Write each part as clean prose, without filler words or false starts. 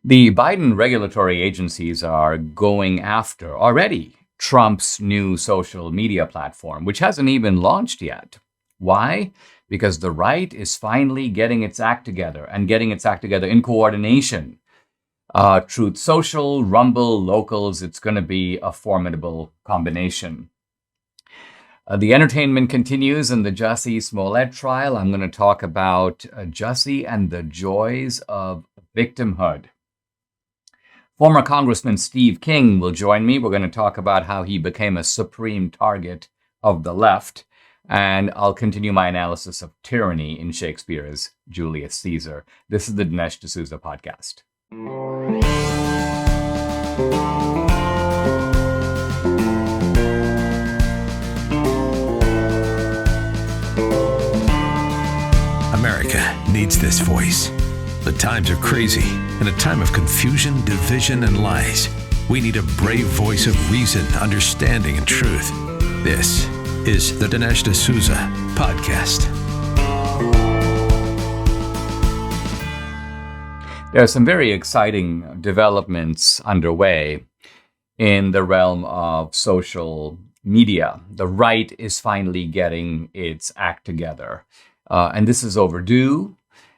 The Biden regulatory agencies are going after already Trump's new social media platform, which hasn't even launched yet. Why? Because the right is finally getting its act together and getting its act together in coordination. Truth Social, Rumble, Locals, it's going to be a formidable combination. The entertainment continues in the Jussie Smollett trial. I'm going to talk about Jussie and the joys of victimhood. Former Congressman Steve King will join me. We're going to talk about how he became a supreme target of the left. And I'll continue my analysis of tyranny in Shakespeare's Julius Caesar. This is the Dinesh D'Souza podcast. America needs this voice. The times are crazy. In a time of confusion, division, and lies, we need a brave voice of reason, understanding, and truth. This is the Dinesh D'Souza podcast. There are some very exciting developments underway in the realm of social media. The right is finally getting its act together. And this is overdue.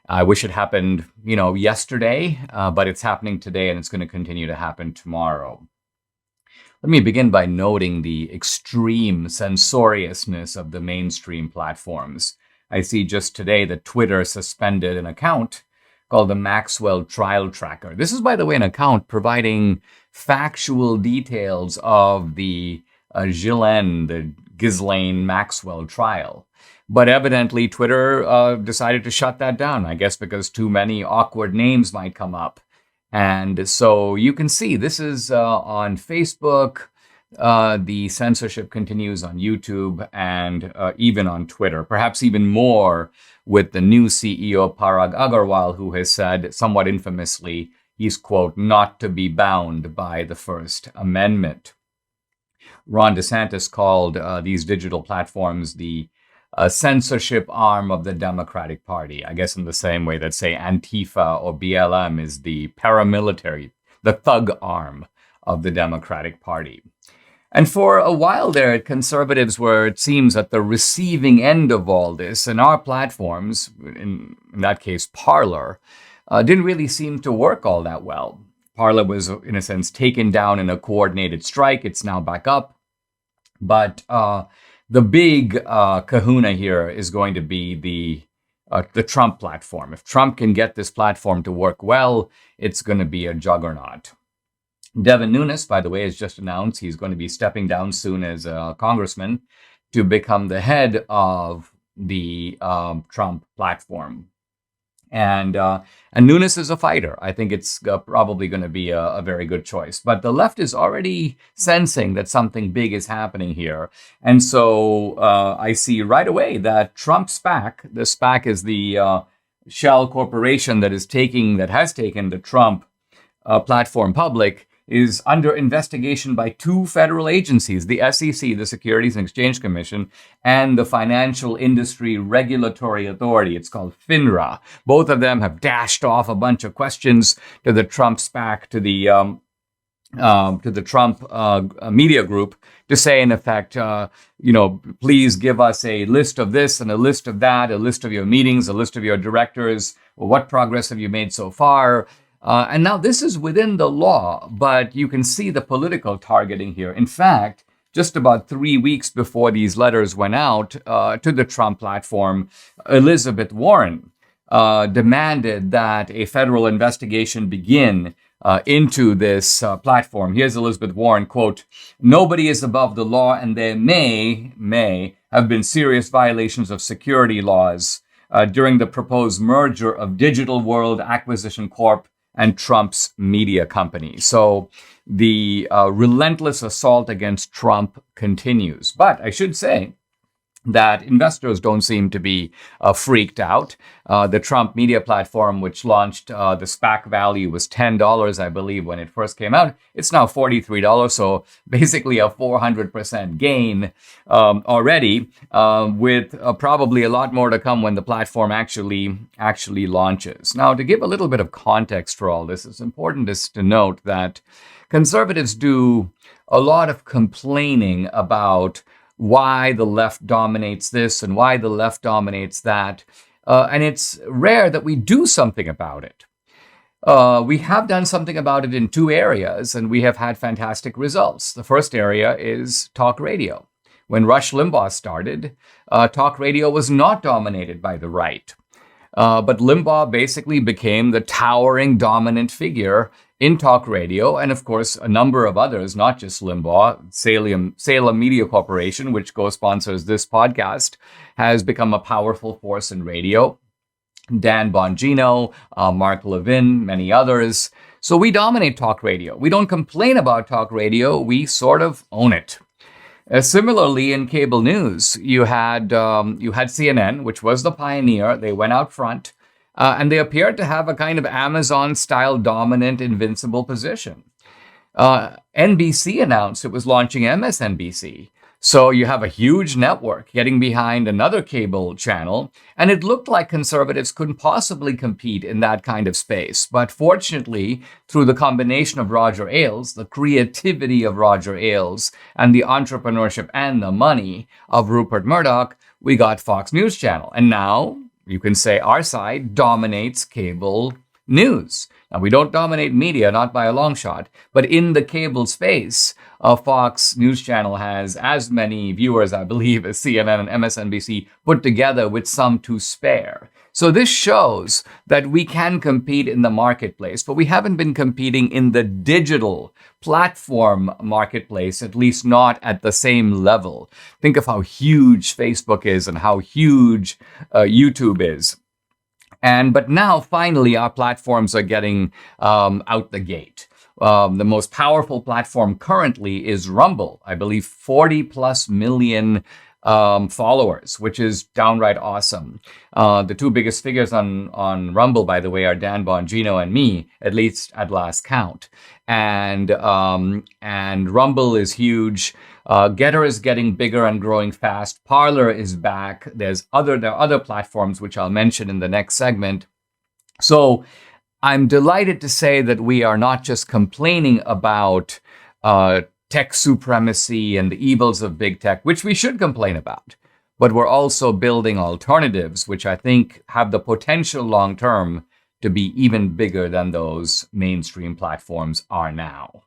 I wish it happened, yesterday, but it's happening today and it's going to continue to happen tomorrow. Let me begin by noting the extreme censoriousness of the mainstream platforms. I see just today that Twitter suspended an account called the Maxwell Trial Tracker. This is, by the way, an account providing factual details of the Ghislaine Maxwell trial. But evidently, Twitter decided to shut that down, I guess because too many awkward names might come up. And so you can see this is on Facebook. The censorship continues on YouTube and even on Twitter, perhaps even more with the new CEO, Parag Agarwal, who has said somewhat infamously, he's, quote, not to be bound by the First Amendment. Ron DeSantis called these digital platforms the censorship arm of the Democratic Party, I guess in the same way that, say, Antifa or BLM is the paramilitary, the thug arm of the Democratic Party. And for a while there, conservatives were, it seems, at the receiving end of all this, and our platforms, in that case, Parler, didn't really seem to work all that well. Parler was, in a sense, taken down in a coordinated strike. It's now back up. But the big kahuna here is going to be the Trump platform. If Trump can get this platform to work well, it's going to be a juggernaut. Devin Nunes, by the way, has just announced he's going to be stepping down soon as a congressman to become the head of the Trump platform. And Nunes is a fighter. I think it's probably going to be a very good choice. But the left is already sensing that something big is happening here. And so I see right away that Trump SPAC, the SPAC is the shell corporation that has taken the Trump platform public, is under investigation by two federal agencies, the SEC, the Securities and Exchange Commission, and the Financial Industry Regulatory Authority. It's called FINRA. Both of them have dashed off a bunch of questions to the Trump SPAC, to the Trump media group, to say, in effect, please give us a list of this and a list of that, a list of your meetings, a list of your directors. What progress have you made so far? And now this is within the law, but you can see the political targeting here. In fact, just about 3 weeks before these letters went out to the Trump platform, Elizabeth Warren demanded that a federal investigation begin into this platform. Here's Elizabeth Warren, quote, "Nobody is above the law, and there may have been serious violations of security laws during the proposed merger of Digital World Acquisition Corp. And Trump's media company." So the relentless assault against Trump continues. But I should say that investors don't seem to be freaked out. The Trump media platform, which launched the SPAC value was $10, I believe, when it first came out. It's now $43, so basically a 400% gain already, with probably a lot more to come when the platform actually launches. Now, to give a little bit of context for all this, it's important to note that conservatives do a lot of complaining about why the left dominates this and why the left dominates that. And it's rare that we do something about it. We have done something about it in two areas, and we have had fantastic results. The first area is talk radio. When Rush Limbaugh started, talk radio was not dominated by the right. But Limbaugh basically became the towering dominant figure in talk radio, and of course, a number of others, not just Limbaugh. Salem Media Corporation, which co-sponsors this podcast, has become a powerful force in radio. Dan Bongino, Mark Levin, many others. So we dominate talk radio. We don't complain about talk radio. We sort of own it. Similarly, in cable news, you had CNN, which was the pioneer. They went out front. And they appeared to have a kind of Amazon-style dominant, invincible position. NBC announced it was launching MSNBC. So you have a huge network getting behind another cable channel, and it looked like conservatives couldn't possibly compete in that kind of space. But fortunately, through the combination of Roger Ailes, the creativity of Roger Ailes, and the entrepreneurship and the money of Rupert Murdoch, we got Fox News Channel. And now you can say our side dominates cable news. Now, we don't dominate media, not by a long shot, but in the cable space, Fox News Channel has as many viewers, I believe, as CNN and MSNBC put together, with some to spare. So this shows that we can compete in the marketplace, but we haven't been competing in the digital platform marketplace, at least not at the same level. Think of how huge Facebook is and how huge YouTube is. But now, finally, our platforms are getting out the gate. The most powerful platform currently is Rumble. I believe 40 plus million followers, which is downright awesome. The two biggest figures on Rumble, by the way, are Dan Bongino and me, at least at last count. And Rumble is huge. Getter is getting bigger and growing fast. Parler is back. There are other platforms which I'll mention in the next segment. So I'm delighted to say that we are not just complaining about tech supremacy and the evils of big tech, which we should complain about, but we're also building alternatives, which I think have the potential long term to be even bigger than those mainstream platforms are now.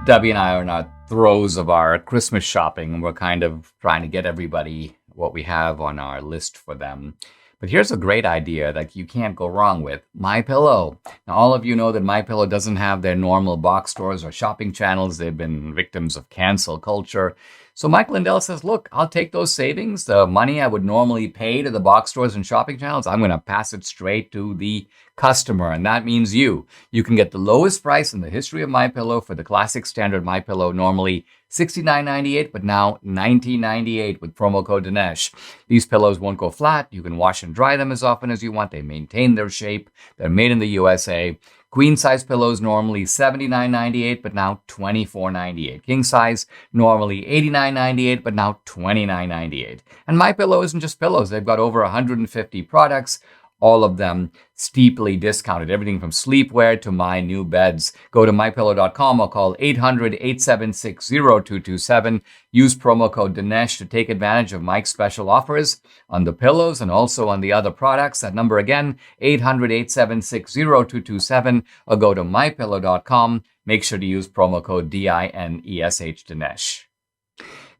Debbie and I are in our throes of our Christmas shopping, and we're kind of trying to get everybody what we have on our list for them. But here's a great idea that you can't go wrong with: MyPillow. Now, all of you know that MyPillow doesn't have their normal box stores or shopping channels. They've been victims of cancel culture. So Mike Lindell says, look, I'll take those savings, the money I would normally pay to the box stores and shopping channels, I'm going to pass it straight to the customer. And that means you. You can get the lowest price in the history of MyPillow for the classic standard MyPillow, normally $69.98, but now $19.98 with promo code Dinesh. These pillows won't go flat. You can wash and dry them as often as you want. They maintain their shape. They're made in the USA. Queen size pillows normally $79.98, but now $24.98. King size normally $89.98, but now $29.98. And MyPillow isn't just pillows. They've got over 150 products, all of them steeply discounted. Everything from sleepwear to my new beds. Go to mypillow.com or call 800-876-0227. Use promo code Dinesh to take advantage of Mike's special offers on the pillows and also on the other products. That number again, 800-876-0227, or go to mypillow.com. Make sure to use promo code DINESH Dinesh.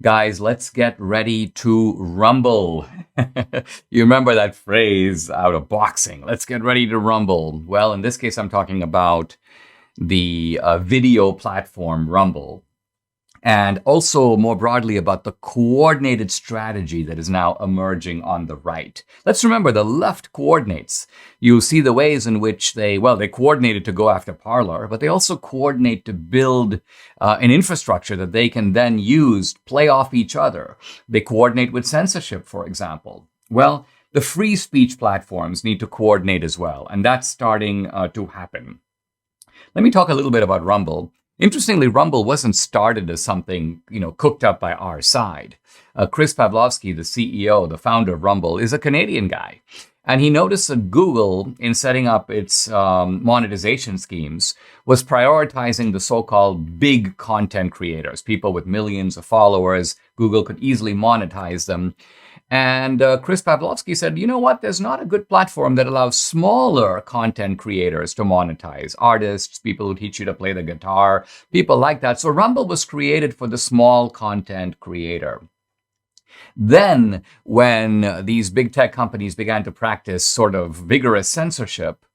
Guys, let's get ready to rumble. You remember that phrase out of boxing, let's get ready to rumble. Well, in this case, I'm talking about the video platform Rumble. and also more broadly about the coordinated strategy that is now emerging on the right. Let's remember the left coordinates. You see the ways in which they coordinated to go after Parler, but they also coordinate to build an infrastructure that they can then use, play off each other. They coordinate with censorship, for example. Well, the free speech platforms need to coordinate as well, and that's starting to happen. Let me talk a little bit about Rumble. Interestingly, Rumble wasn't started as something, cooked up by our side. Chris Pavlovski, the CEO, the founder of Rumble, is a Canadian guy. And he noticed that Google, in setting up its monetization schemes, was prioritizing the so-called big content creators, people with millions of followers. Google could easily monetize them. And Chris Pavlovski said, you know what? There's not a good platform that allows smaller content creators to monetize. Artists, people who teach you to play the guitar, people like that. So Rumble was created for the small content creator. Then, when these big tech companies began to practice sort of vigorous censorship,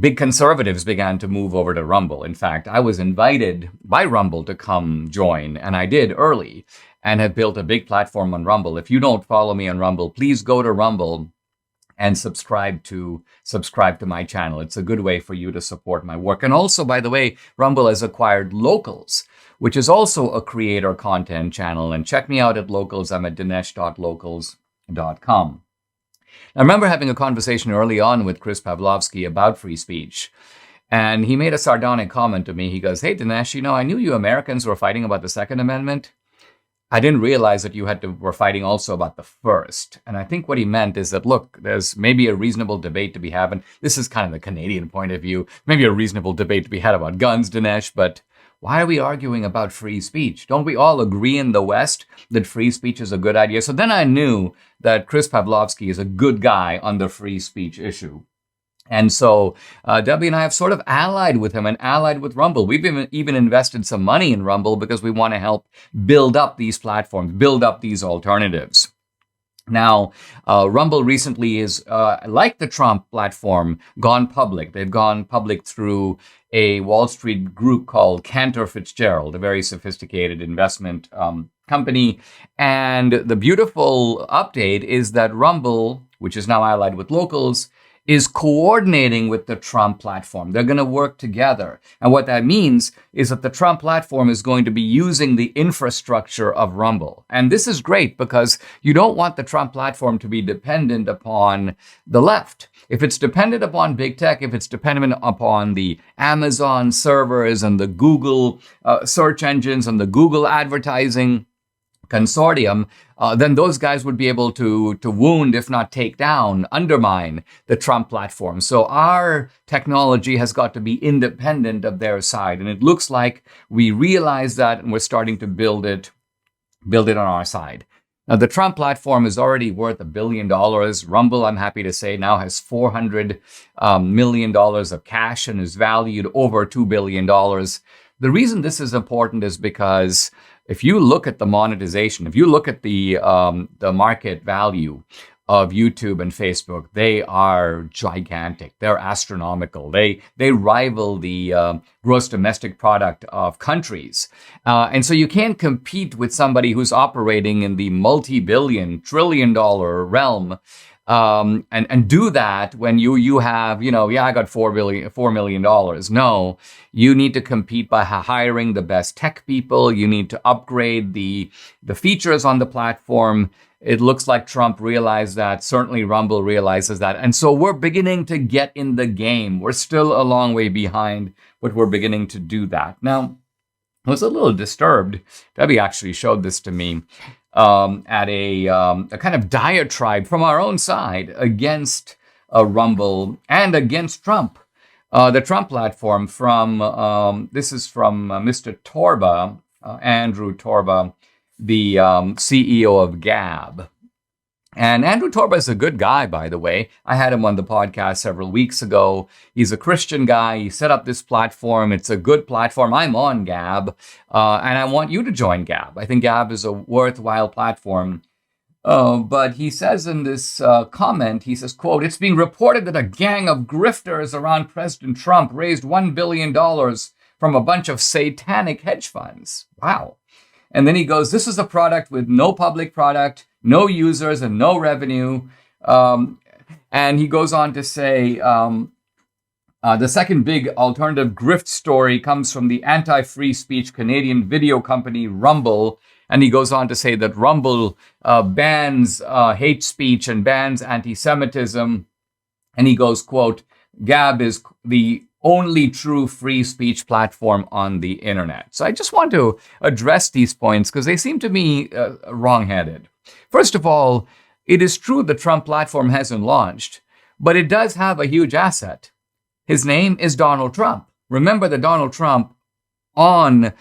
big conservatives began to move over to Rumble. In fact, I was invited by Rumble to come join, and I did early, and have built a big platform on Rumble. If you don't follow me on Rumble, please go to Rumble and subscribe to my channel. It's a good way for you to support my work. And also, by the way, Rumble has acquired Locals, which is also a creator content channel. And check me out at Locals. I'm at dinesh.locals.com. I remember having a conversation early on with Chris Pavlovski about free speech. And he made a sardonic comment to me. He goes, hey, Dinesh, I knew you Americans were fighting about the Second Amendment. I didn't realize that you were fighting also about the First. And I think what he meant is that, look, there's maybe a reasonable debate to be had. This is kind of the Canadian point of view. Maybe a reasonable debate to be had about guns, Dinesh, but why are we arguing about free speech? Don't we all agree in the West that free speech is a good idea? So then I knew that Chris Pavlovski is a good guy on the free speech issue. And so Debbie and I have sort of allied with him and allied with Rumble. We've even invested some money in Rumble because we want to help build up these platforms, build up these alternatives. Now, Rumble recently is, like the Trump platform, gone public. They've gone public through a Wall Street group called Cantor Fitzgerald, a very sophisticated investment company. And the beautiful update is that Rumble, which is now allied with Locals, is coordinating with the Trump platform. They're going to work together. And what that means is that the Trump platform is going to be using the infrastructure of Rumble. And this is great because you don't want the Trump platform to be dependent upon the left. If it's dependent upon big tech, if it's dependent upon the Amazon servers and the Google search engines and the Google advertising consortium, then those guys would be able to wound, if not take down, undermine the Trump platform. So our technology has got to be independent of their side. And it looks like we realize that and we're starting to build it on our side. Now, the Trump platform is already worth $1 billion. Rumble, I'm happy to say, now has $400 million of cash and is valued over $2 billion. The reason this is important is because if you look at the monetization, if you look at the market value of YouTube and Facebook, they are gigantic. They're astronomical. They rival the gross domestic product of countries. And so you can't compete with somebody who's operating in the multi-billion, trillion-dollar realm and do that when you have, I got $4 million. No, you need to compete by hiring the best tech people. You need to upgrade the features on the platform. It looks like Trump realized that. Certainly Rumble realizes that. And so we're beginning to get in the game. We're still a long way behind, but we're beginning to do that. Now, I was a little disturbed. Debbie actually showed this to me. At a kind of diatribe from our own side against Rumble and against Trump. The Trump platform this is from Mr. Torba, Andrew Torba, the CEO of Gab. And Andrew Torba is a good guy, by the way. I had him on the podcast several weeks ago. He's a Christian guy. He set up this platform. It's a good platform. I'm on Gab, and I want you to join Gab. I think Gab is a worthwhile platform. But he says in this comment, he says, quote, "It's being reported that a gang of grifters around President Trump raised $1 billion from a bunch of satanic hedge funds. Wow. And then he goes, this is a product with no public product, no users, and no revenue. And he goes on to say, the second big alternative grift story comes from the anti-free speech Canadian video company Rumble. And he goes on to say that Rumble bans hate speech and bans anti-Semitism. And he goes, quote, Gab is the only true free speech platform on the internet. So I just want to address these points because they seem to me wrong-headed. First of all, it is true the Trump platform hasn't launched, but it does have a huge asset. His name is Donald Trump. Remember that Donald Trump on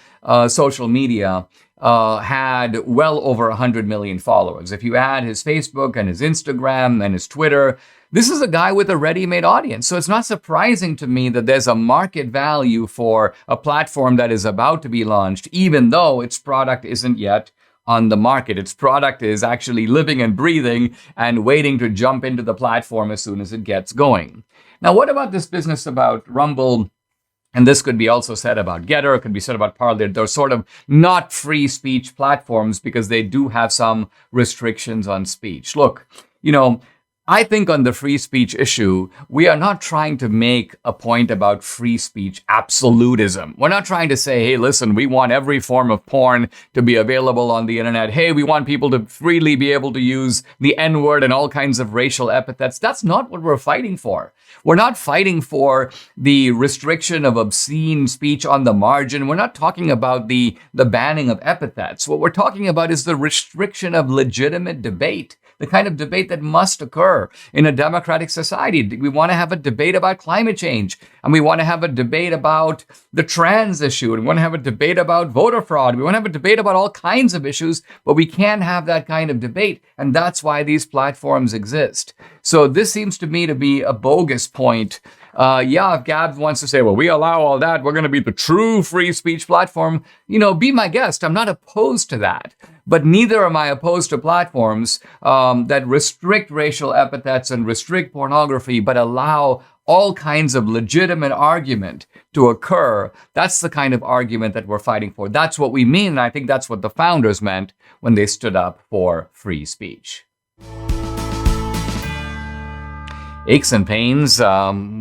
social media had well over 100 million followers. If you add his Facebook and his Instagram and his Twitter, this is a guy with a ready-made audience. So it's not surprising to me that there's a market value for a platform that is about to be launched, even though its product isn't yet on the market. Its product is actually living and breathing and waiting to jump into the platform as soon as it gets going. Now, what about this business about Rumble? And this could be also said about Getter, it could be said about Parler. They're sort of not free speech platforms because they do have some restrictions on speech. Look, I think on the free speech issue, we are not trying to make a point about free speech absolutism. We're not trying to say, hey, listen, we want every form of porn to be available on the internet. Hey, we want people to freely be able to use the N-word and all kinds of racial epithets. That's not what we're fighting for. We're not fighting for the restriction of obscene speech on the margin. We're not talking about the banning of epithets. What we're talking about is the restriction of legitimate debate. The kind of debate that must occur in a democratic society. We want to have a debate about climate change, and we want to have a debate about the trans issue, and we want to have a debate about voter fraud. We want to have a debate about all kinds of issues, but we can't have that kind of debate, and that's why these platforms exist. So this seems to me to be a bogus point. If Gab wants to say, well, we allow all that, we're going to be the true free speech platform, be my guest. I'm not opposed to that. But neither am I opposed to platforms that restrict racial epithets and restrict pornography, but allow all kinds of legitimate argument to occur. That's the kind of argument that we're fighting for. That's what we mean. And I think that's what the founders meant when they stood up for free speech. Aches and pains,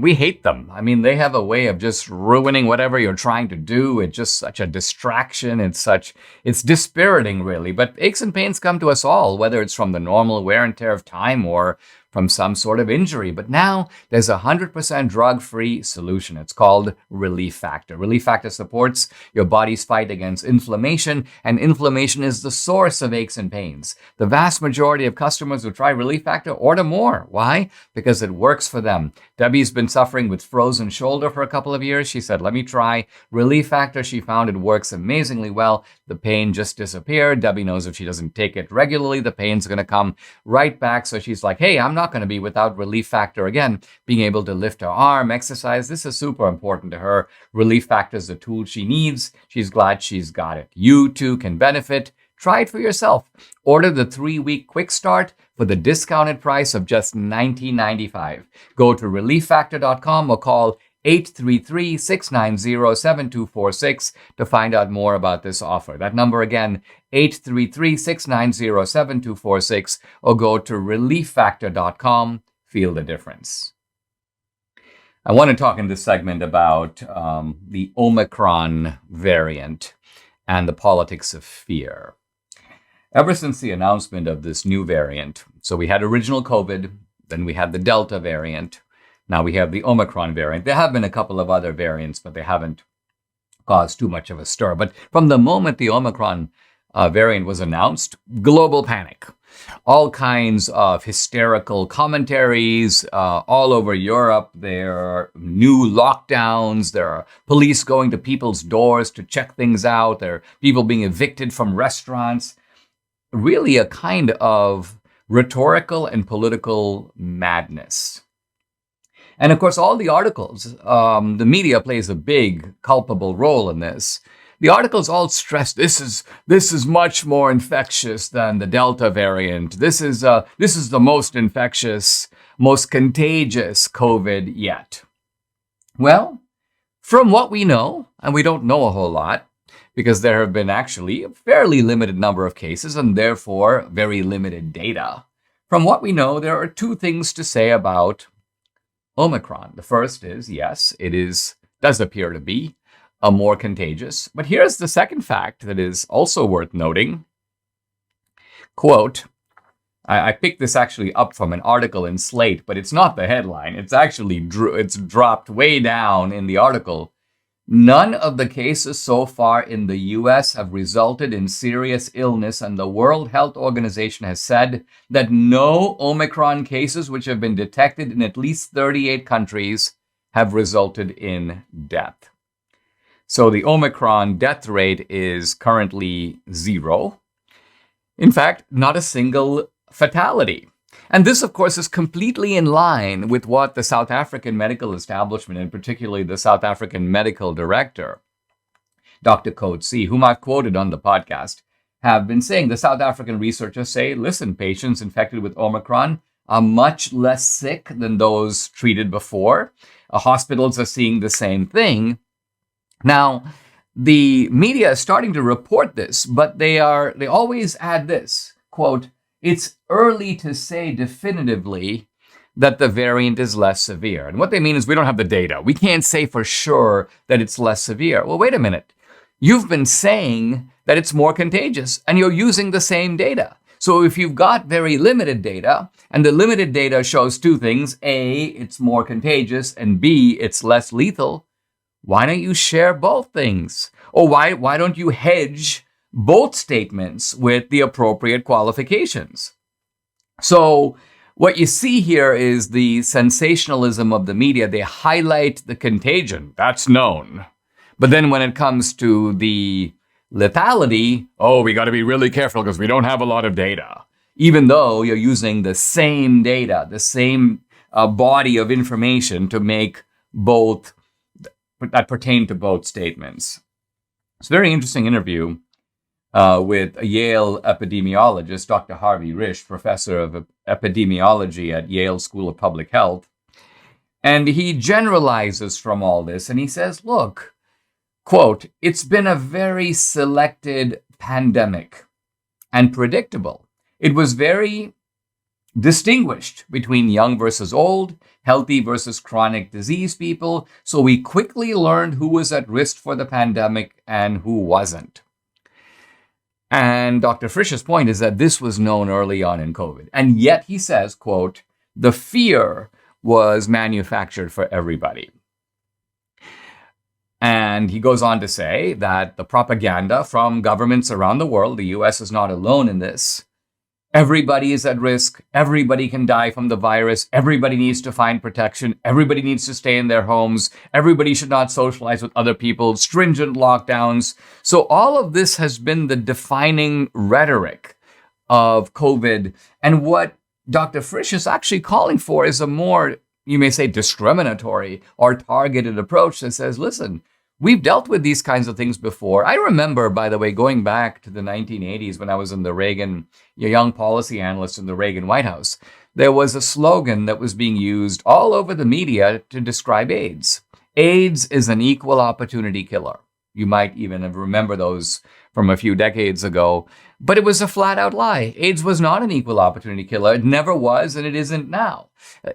we hate them. I mean, they have a way of just ruining whatever you're trying to do. It's just such a distraction. It's dispiriting, really. But aches and pains come to us all, whether it's from the normal wear and tear of time or from some sort of injury. But now there's a 100% drug-free solution. It's called Relief Factor. Relief Factor supports your body's fight against inflammation, and inflammation is the source of aches and pains. The vast majority of customers who try Relief Factor order more. Why? Because it works for them. Debbie's been suffering with frozen shoulder for a couple of years. She said, let me try Relief Factor. She found it works amazingly well. The pain just disappeared. Debbie knows if she doesn't take it regularly, the pain's going to come right back. So she's like, hey, I'm not going to be without Relief Factor again. Being able to lift her arm, exercise, this is super important to her. Relief Factor is the tool she needs. She's glad she's got it. You too can benefit. Try it for yourself. Order the 3-week quick start for the discounted price of just $19.95. Go to relieffactor.com or call 833-690-7246 to find out more about this offer. That number again, 833-690-7246, or go to relieffactor.com. Feel the difference. I want to talk in this segment about the Omicron variant and the politics of fear. Ever since the announcement of this new variant, so we had original COVID, then we had the Delta variant, now we have the Omicron variant. There have been a couple of other variants, but they haven't caused too much of a stir. But from the moment the Omicron variant was announced, global panic. All kinds of hysterical commentaries all over Europe. There are new lockdowns. There are police going to people's doors to check things out. There are people being evicted from restaurants. Really a kind of rhetorical and political madness. And of course, all the articles, the media plays a big culpable role in this. The articles all stress this is much more infectious than the Delta variant. This is the most infectious, most contagious COVID yet. Well, From what we know, and we don't know a whole lot, because there have been actually a fairly limited number of cases and therefore very limited data. From what we know, there are two things to say about Omicron. The first is, yes, does appear to be more contagious. But here's the second fact that is also worth noting. Quote, I picked this actually up from an article in Slate, but it's not the headline. It's actually it's dropped way down in the article. None of the cases so far in the U.S. have resulted in serious illness, and the World Health Organization has said that no Omicron cases which have been detected in at least 38 countries have resulted in death. So the Omicron death rate is currently 0. In fact, not a single fatality. And this, of course, is completely in line with what the South African medical establishment, and particularly the South African medical director, Dr. Coetzee, whom I've quoted on the podcast, have been saying. The South African researchers say, listen, patients infected with Omicron are much less sick than those treated before. Hospitals are seeing the same thing. Now, the media is starting to report this, but they always add this, quote, it's early to say definitively that the variant is less severe. And what they mean is we don't have the data. We can't say for sure that it's less severe. Well, wait a minute. You've been saying that it's more contagious, and you're using the same data. So if you've got very limited data, and the limited data shows two things, A, it's more contagious, and B, it's less lethal, why don't you share both things? Or why don't you hedge both statements with the appropriate qualifications? So what you see here is the sensationalism of the media. They highlight the contagion. That's known. But then when it comes to the lethality, we got to be really careful because we don't have a lot of data. Even though you're using the same data, the same body of information to make both, that pertain to both statements. It's a very interesting interview with a Yale epidemiologist, Dr. Harvey Risch, professor of epidemiology at Yale School of Public Health. And he generalizes from all this, and he says, look, quote, it's been a very selected pandemic and predictable. It was very distinguished between young versus old, healthy versus chronic disease people. So we quickly learned who was at risk for the pandemic and who wasn't. And Dr. Frisch's point is that this was known early on in COVID. And yet he says, quote, the fear was manufactured for everybody. And he goes on to say that the propaganda from governments around the world, the US is not alone in this. Everybody is at risk. Everybody can die from the virus. Everybody needs to find protection. Everybody needs to stay in their homes. Everybody should not socialize with other people. Stringent lockdowns. So all of this has been the defining rhetoric of COVID. And what Dr. Frisch is actually calling for is a more, you may say, discriminatory or targeted approach that says, listen, we've dealt with these kinds of things before. I remember, by the way, going back to the 1980s when I was in the Reagan, a young policy analyst in the Reagan White House, there was a slogan that was being used all over the media to describe AIDS. AIDS is an equal opportunity killer. You might even remember those from a few decades ago, but it was a flat out lie. AIDS was not an equal opportunity killer. It never was, and it isn't now.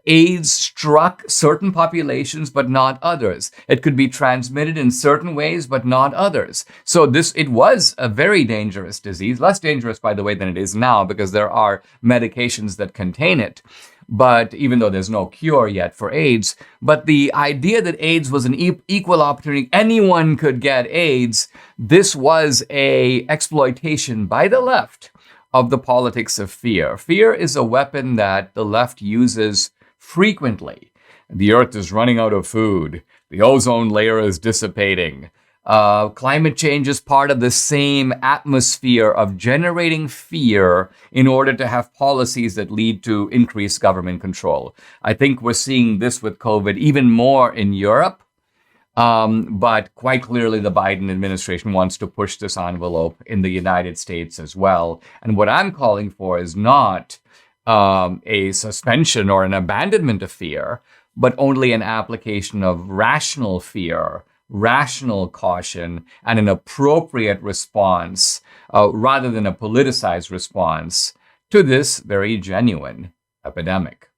AIDS struck certain populations, but not others. It could be transmitted in certain ways, but not others. So it was a very dangerous disease, less dangerous, by the way, than it is now, because there are medications that contain it. But even though there's no cure yet for AIDS, but the idea that AIDS was an equal opportunity, anyone could get AIDS, this was a exploitation by the left of the politics of fear. Fear is a weapon that the left uses frequently. The earth is running out of food. The ozone layer is dissipating. Climate change is part of the same atmosphere of generating fear in order to have policies that lead to increased government control. I think we're seeing this with COVID even more in Europe, but quite clearly the Biden administration wants to push this envelope in the United States as well. And what I'm calling for is not a suspension or an abandonment of fear, but only an application of rational fear rational caution and an appropriate response rather than a politicized response to this very genuine epidemic.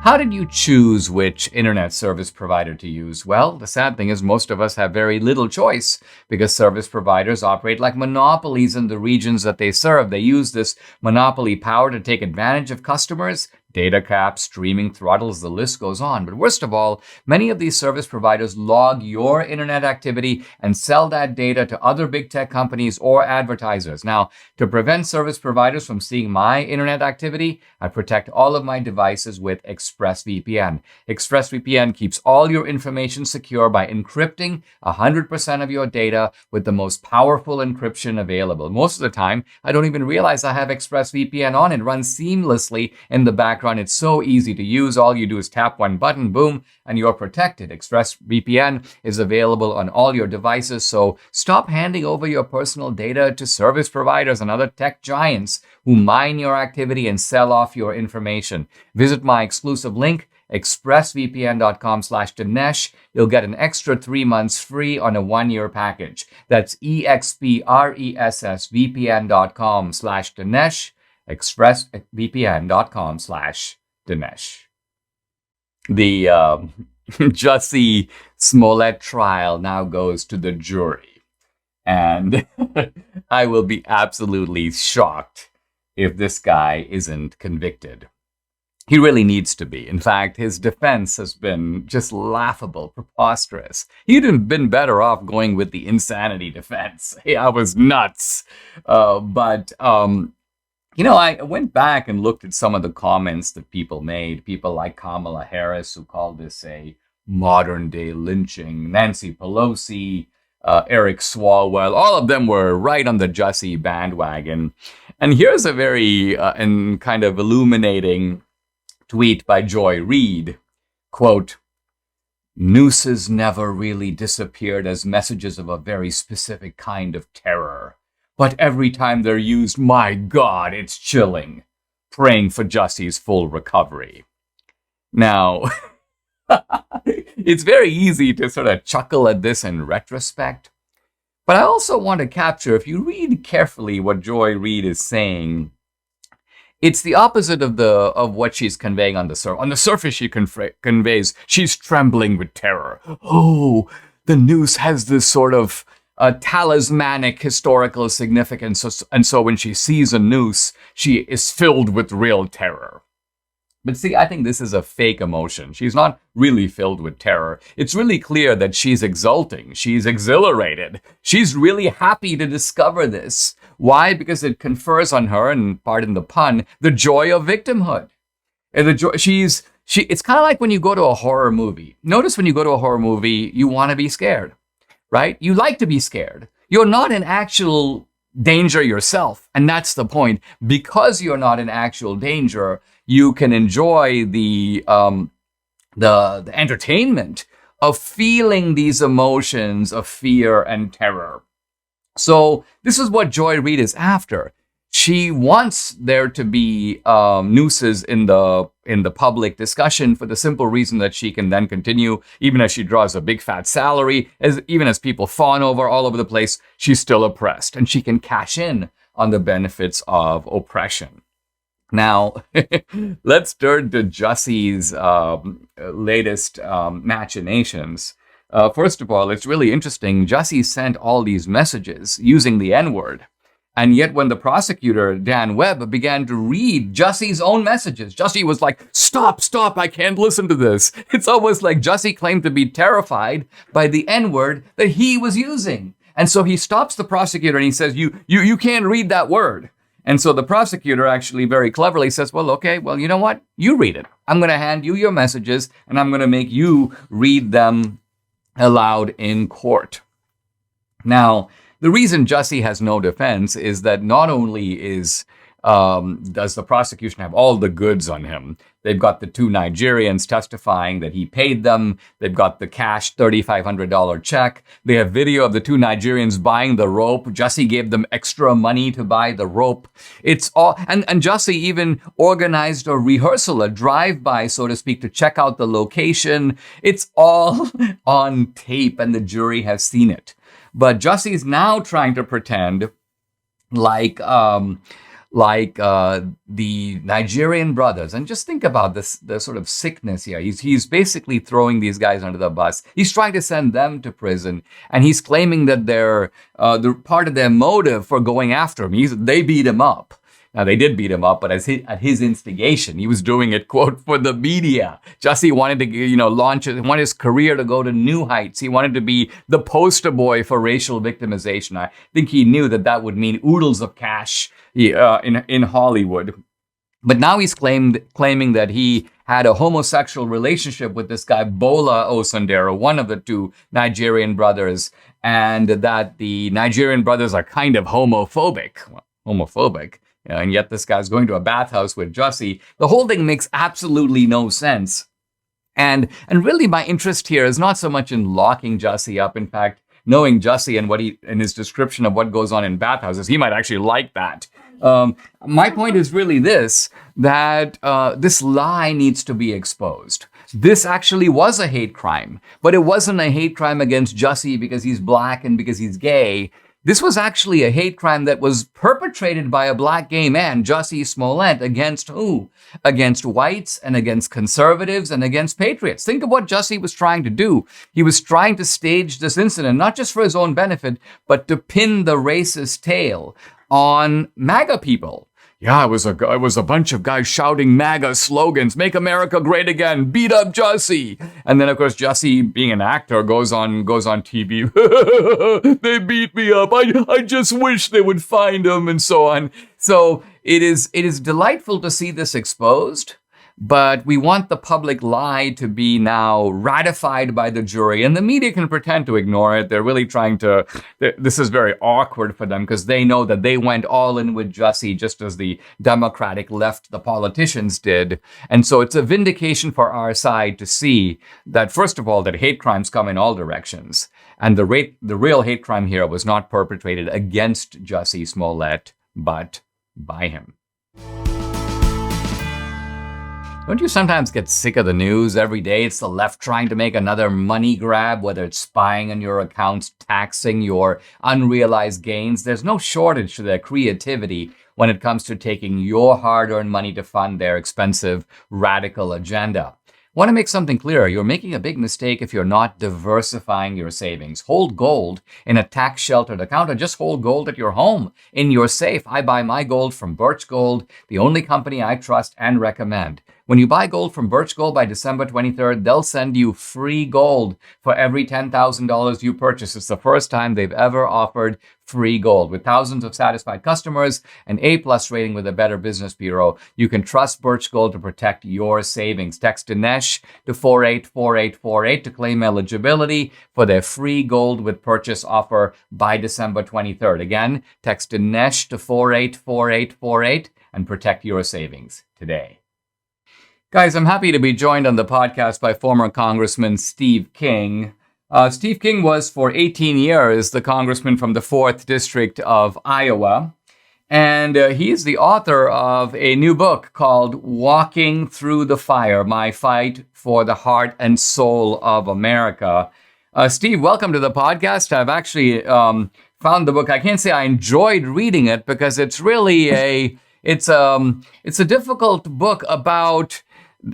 How did you choose which internet service provider to use? Well, the sad thing is most of us have very little choice because service providers operate like monopolies in the regions that they serve. They use this monopoly power to take advantage of customers. Data caps, streaming throttles, the list goes on. But worst of all, many of these service providers log your internet activity and sell that data to other big tech companies or advertisers. Now, to prevent service providers from seeing my internet activity, I protect all of my devices with ExpressVPN. ExpressVPN keeps all your information secure by encrypting 100% of your data with the most powerful encryption available. Most of the time, I don't even realize I have ExpressVPN on. It runs seamlessly in the background. It's so easy to use. All you do is tap one button, boom, and you're protected. ExpressVPN is available on all your devices, so stop handing over your personal data to service providers and other tech giants who mine your activity and sell off your information. Visit my exclusive link, expressvpn.com/Dinesh. You'll get an extra 3 months free on a 1-year package. That's expressvpn.com/Dinesh. expressvpn.com/Dinesh. The Jussie Smollett trial now goes to the jury. And I will be absolutely shocked if this guy isn't convicted. He really needs to be. In fact, his defense has been just laughable, preposterous. He'd have been better off going with the insanity defense. Hey, I was nuts. I went back and looked at some of the comments that people made. People like Kamala Harris, who called this a modern-day lynching. Nancy Pelosi, Eric Swalwell, all of them were right on the Jussie bandwagon. And here's a very and kind of illuminating tweet by Joy Reid. Quote, "Nooses never really disappeared as messages of a very specific kind of terror. But every time they're used, my God, it's chilling. Praying for Jussie's full recovery." Now, it's very easy to sort of chuckle at this in retrospect. But I also want to capture, if you read carefully what Joy Reid is saying, it's the opposite of what she's conveying on the surface. On the surface, she conveys she's trembling with terror. Oh, the noose has this sort of talismanic historical significance. And so when she sees a noose, she is filled with real terror. But see, I think this is a fake emotion. She's not really filled with terror. It's really clear that she's exulting. She's exhilarated. She's really happy to discover this. Why? Because it confers on her, and pardon the pun, the joy of victimhood. And it's kind of like when you go to a horror movie. Notice when you go to a horror movie, you want to be scared, right? You like to be scared. You're not in actual danger yourself. And that's the point. Because you're not in actual danger, you can enjoy the entertainment of feeling these emotions of fear and terror. So this is what Joy Reid is after. She wants there to be nooses in the public discussion for the simple reason that she can then continue, even as she draws a big fat salary, even as people fawn over all over the place, she's still oppressed, and she can cash in on the benefits of oppression. Now, let's turn to Jussie's latest machinations. First of all, it's really interesting. Jussie sent all these messages using the N-word. And yet when the prosecutor, Dan Webb, began to read Jussie's own messages, Jussie was like, stop, I can't listen to this. It's almost like Jussie claimed to be terrified by the N-word that he was using. And so he stops the prosecutor and he says, you can't read that word. And so the prosecutor actually very cleverly says, well, okay, well, you know what? You read it. I'm going to hand you your messages and I'm going to make you read them aloud in court. Now, the reason Jussie has no defense is that not only is does the prosecution have all the goods on him. They've got the two Nigerians testifying that he paid them. They've got the cash $3,500 check. They have video of the two Nigerians buying the rope. Jussie gave them extra money to buy the rope. It's all, and Jussie even organized a rehearsal, a drive-by, so to speak, to check out the location. It's all on tape, and the jury has seen it. But Jussie is now trying to pretend like the Nigerian brothers. And just think about this, the sort of sickness here. He's basically throwing these guys under the bus. He's trying to send them to prison. And he's claiming that they're the part of their motive for going after him. They beat him up. Now, they did beat him up, but at his instigation. He was doing it, quote, for the media. Jussie wanted to, wanted his career to go to new heights. He wanted to be the poster boy for racial victimization. I think he knew that would mean oodles of cash in Hollywood. But now he's claiming that he had a homosexual relationship with this guy, Bola Osundero, one of the two Nigerian brothers, and that the Nigerian brothers are kind of homophobic. And yet this guy's going to a bathhouse with Jussie. The whole thing makes absolutely no sense. And really my interest here is not so much in locking Jussie up. In fact, knowing Jussie and his description of what goes on in bathhouses, he might actually like that. My point is really this, that this lie needs to be exposed. This actually was a hate crime, but it wasn't a hate crime against Jussie because he's black and because he's gay. This was actually a hate crime that was perpetrated by a black gay man, Jussie Smollett, against who? Against whites and against conservatives and against patriots. Think of what Jussie was trying to do. He was trying to stage this incident, not just for his own benefit, but to pin the racist tale on MAGA people. Yeah, it was a bunch of guys shouting MAGA slogans, "Make America Great Again," "Beat up Jussie," and then of course Jussie, being an actor, goes on TV. "They beat me up. I just wish they would find him," and so on. So it is delightful to see this exposed. But we want the public lie to be now ratified by the jury, and the media can pretend to ignore it. They're really trying to, this is very awkward for them because they know that they went all in with Jussie just as the Democratic left, the politicians did. And so it's a vindication for our side to see that, first of all, that hate crimes come in all directions. And the real hate crime here was not perpetrated against Jussie Smollett, but by him. Don't you sometimes get sick of the news every day? It's the left trying to make another money grab, whether it's spying on your accounts, taxing your unrealized gains. There's no shortage to their creativity when it comes to taking your hard-earned money to fund their expensive, radical agenda. Want to make something clear, you're making a big mistake if you're not diversifying your savings. Hold gold in a tax-sheltered account, or just hold gold at your home, in your safe. I buy my gold from Birch Gold, the only company I trust and recommend. When you buy gold from Birch Gold by December 23rd, they'll send you free gold for every $10,000 you purchase. It's the first time they've ever offered free gold. With thousands of satisfied customers, an A+ rating with a Better Business Bureau, you can trust Birch Gold to protect your savings. Text Dinesh to 484848 to claim eligibility for their free gold with purchase offer by December 23rd. Again, text Dinesh to 484848 and protect your savings today. Guys, I'm happy to be joined on the podcast by former Congressman Steve King. Steve King was for 18 years the congressman from the 4th District of Iowa. And he's the author of a new book called Walking Through the Fire, My Fight for the Heart and Soul of America. Steve, welcome to the podcast. I've actually found the book. I can't say I enjoyed reading it because it's really it's a difficult book about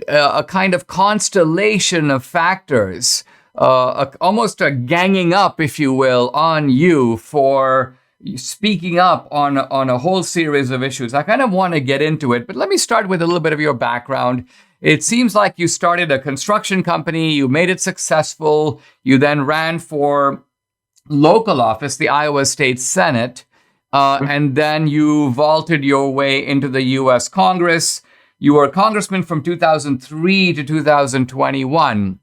a kind of constellation of factors, almost a ganging up, if you will, on you for speaking up on a whole series of issues. I kind of want to get into it, but let me start with a little bit of your background. It seems like you started a construction company, you made it successful, you then ran for local office, the Iowa State Senate, and then you vaulted your way into the U.S. Congress. You were a congressman from 2003 to 2021.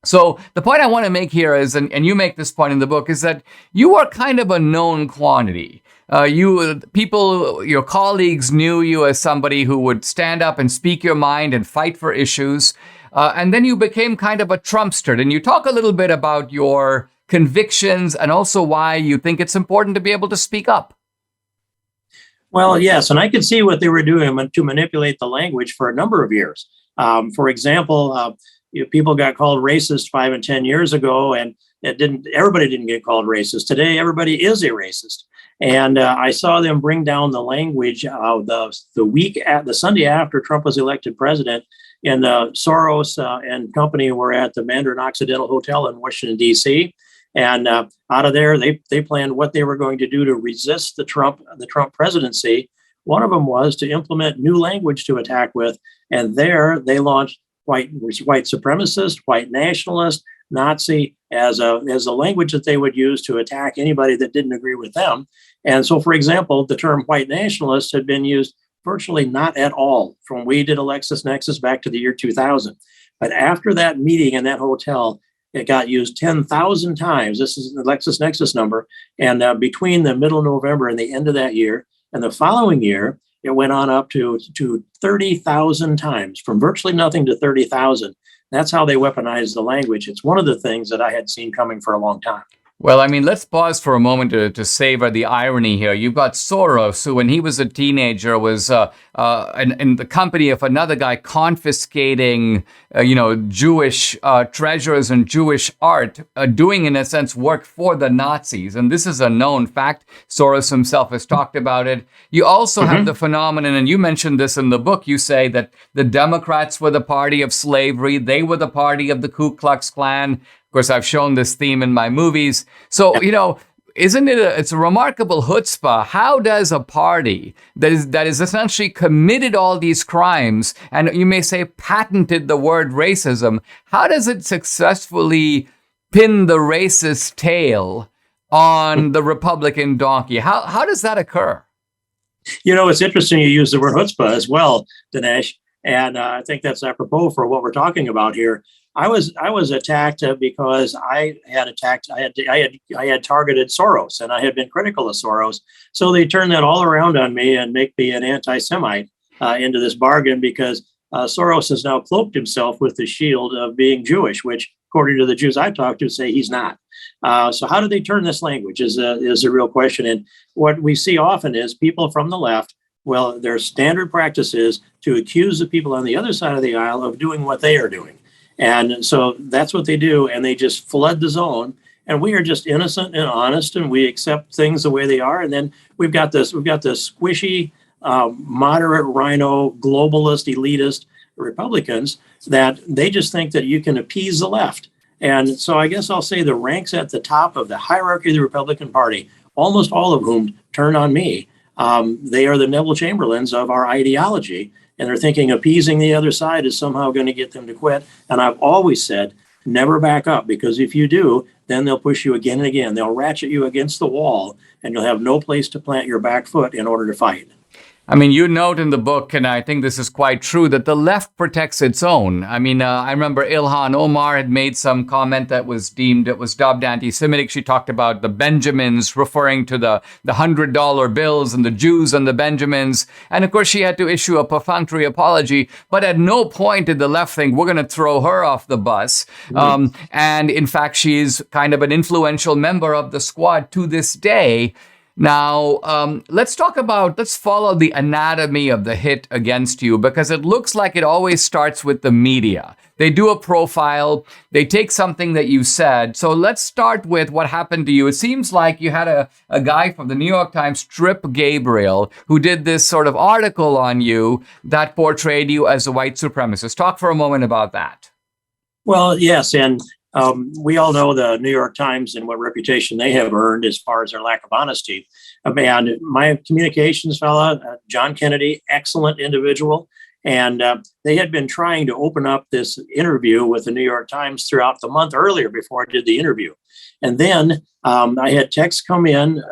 So the point I want to make here is, and you make this point in the book, is that you are kind of a known quantity. Your colleagues knew you as somebody who would stand up and speak your mind and fight for issues. And then you became kind of a Trumpster. And you talk a little bit about your convictions and also why you think it's important to be able to speak up. Well, yes, and I could see what they were doing to manipulate the language for a number of years. For example, people got called racist 5 and 10 years ago, and everybody didn't get called racist. Today, everybody is a racist. And I saw them bring down the language the Sunday after Trump was elected president, and Soros and company were at the Mandarin Occidental Hotel in Washington, D.C. And out of there, they planned what they were going to do to resist the Trump presidency. One of them was to implement new language to attack with. And there they launched white supremacist, white nationalist, Nazi as a language that they would use to attack anybody that didn't agree with them. And so, for example, the term white nationalist had been used virtually not at all from we did a LexisNexis back to the year 2000. But after that meeting in that hotel, it got used 10,000 times. This is the LexisNexis number. And between the middle of November and the end of that year and the following year, it went on up to 30,000 times, from virtually nothing to 30,000. That's how they weaponized the language. It's one of the things that I had seen coming for a long time. Well, I mean, let's pause for a moment to savor the irony here. You've got Soros, who, when he was a teenager, was in the company of another guy confiscating, Jewish treasures and Jewish art, doing, in a sense, work for the Nazis. And this is a known fact. Soros himself has talked about it. You also have the phenomenon, and you mentioned this in the book. You say that the Democrats were the party of slavery. They were the party of the Ku Klux Klan. Of course, I've shown this theme in my movies. So, isn't it it's a remarkable chutzpah? How does a party that is essentially committed all these crimes, and you may say patented the word racism, how does it successfully pin the racist tail on the Republican donkey? How does that occur? It's interesting you use the word chutzpah as well, Dinesh, and I think that's apropos for what we're talking about here. I was attacked because I had targeted Soros, and I had been critical of Soros. So they turned that all around on me and make me an anti-Semite into this bargain, because Soros has now cloaked himself with the shield of being Jewish, which, according to the Jews I've talked to, say he's not. So how do they turn this language is a real question. And what we see often is people from the left, well, their standard practice is to accuse the people on the other side of the aisle of doing what they are doing. And so that's what they do. And they just flood the zone. And we are just innocent and honest, and we accept things the way they are. And then we've got this squishy, moderate rhino, globalist, elitist Republicans that they just think that you can appease the left. And so I guess I'll say the ranks at the top of the hierarchy of the Republican Party, almost all of whom turn on me. They are the Neville Chamberlains of our ideology. And they're thinking appeasing the other side is somehow going to get them to quit. And I've always said, never back up, because if you do, then they'll push you again and again. They'll ratchet you against the wall, and you'll have no place to plant your back foot in order to fight. I mean, you note in the book, and I think this is quite true, that the left protects its own. I mean, I remember Ilhan Omar had made some comment that was dubbed anti-Semitic. She talked about the Benjamins, referring to the $100 bills and the Jews and the Benjamins. And of course, she had to issue a perfunctory apology. But at no point did the left think we're going to throw her off the bus. And in fact, she's kind of an influential member of the squad to this day. Now, let's follow the anatomy of the hit against you, because it looks like it always starts with the media. They do a profile, they take something that you said. So let's start with what happened to you. It seems like you had a guy from the New York Times, Trip Gabriel, who did this sort of article on you that portrayed you as a white supremacist. Talk for a moment about that. Well, yes, and we all know the New York Times and what reputation they have earned as far as their lack of honesty. And my communications fellow, John Kennedy, excellent individual. And they had been trying to open up this interview with the New York Times throughout the month earlier before I did the interview. And then I had texts come in